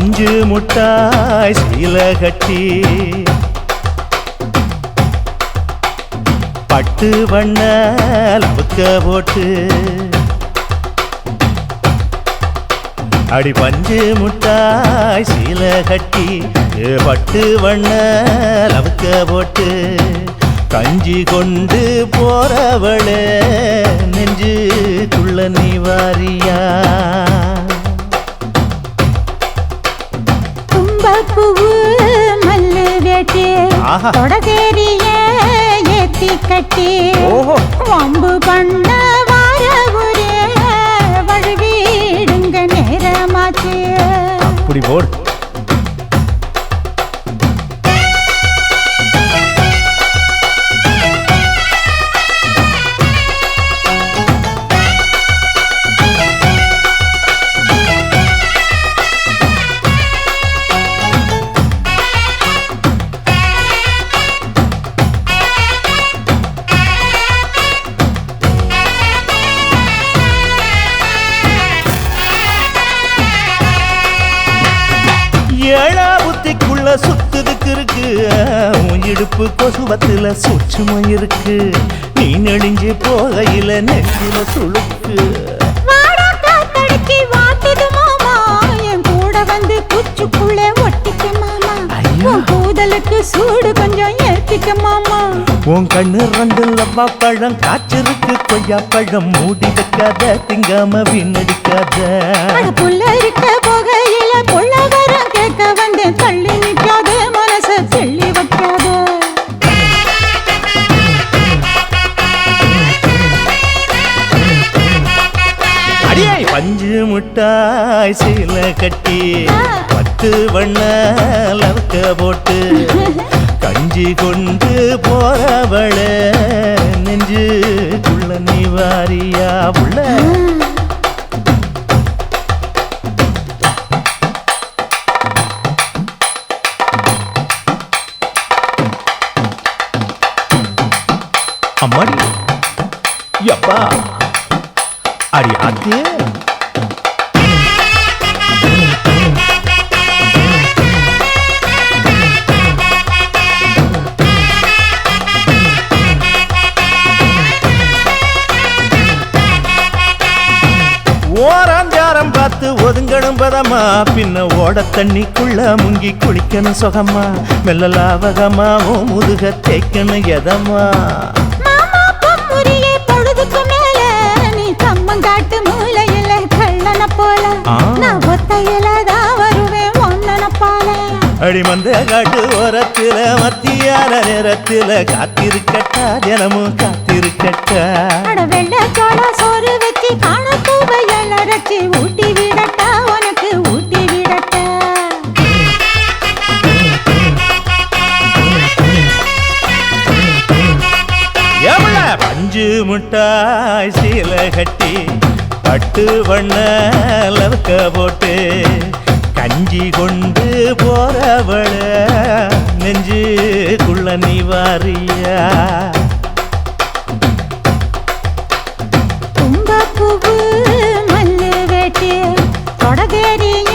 பஞ்சு முட்டாய் சீல கட்டி பட்டு வண்ண லவுக்க போட்டு அடி பஞ்சு முட்டாய் சீல கட்டி பட்டு வண்ண லவுக்க போட்டு கஞ்சி கொண்டு போறவளே நெஞ்சுக்குள்ள நீ வாரியா தும்பப்பூவு மல்லு வேட்டி தொடதேரிய ஏத்தி கட்டி வம்பு பண்ண வார ஒரே வழுவிடுங்க நேரமாச்சு அப்படி போடு ஏழா புத்திக்குள்ள சுத்துதுக்கு இருக்கு உன் இடுப்பு கொசுவத்துல சூட்சுமம் இருக்கு நீ நெளிஞ்சு போகையில நெஞ்சில சுளுக்கு கூட வந்து குச்சுக்குள்ள ஒட்டிக்க மாமா கூதலுக்கு சூடு கொஞ்சம் ஏத்திக்க மாமா உன் கண்ணு ரெண்டு லவ்வா பழம் காய்ச்சிருக்கு கொய்யா பழம் மூடி வைக்காத திங்காம வீணடிக்காத புள்ள இருக்க போகையில புள்ள வர கேட்க வந்து தள்ளி நிற்காத மனச தெள்ளி வைக்காத அடியே பஞ்சு முட்டாய் சீல கட்டி பத்து வண்ண லவுக்க போட்டு கஞ்சி கொண்டு போறவள நெஞ்சுக்குள்ள நீ வாரியா உள்ள அம்மாடி யப்பா அடி ஆத்தியே ஓராஞ்சாரம் பார்த்து ஒதுங்கணும் பதமா பின்ன ஓட தண்ணிக்குள்ள முங்கி குளிக்கணும் சுகமா மெல்ல லாவகமாவும் முதுக தேய்க்கணும் எதமா பொழுதுக்கு மேல நீ கம்மங்காட்டு மூலையில கள்ளன போல நான் ஒத்தையிலதான் வருவேன் ஒன்னன போல அடி மந்த காட்டு ஓரத்துல மத்தியான நேரத்துல காத்திருக்கட்டா தினமும் காத்திருக்கட்டா வெள்ள சோள சோறு வச்சு காண பூவையல் அரைச்சி ஊட்டி விடட்டா உனக்கு ஊட்டி விடட்டா எவ்வள பஞ்சு முட்டாய் சீல கட்டி பட்டு வண்ண லவுக்க போட்டு கஞ்சி கொண்டு போறவள நெஞ்சுக்குள்ள நீ வாரியா தும்பப்பூவு மல்லு வேட்டி தொடதேரிய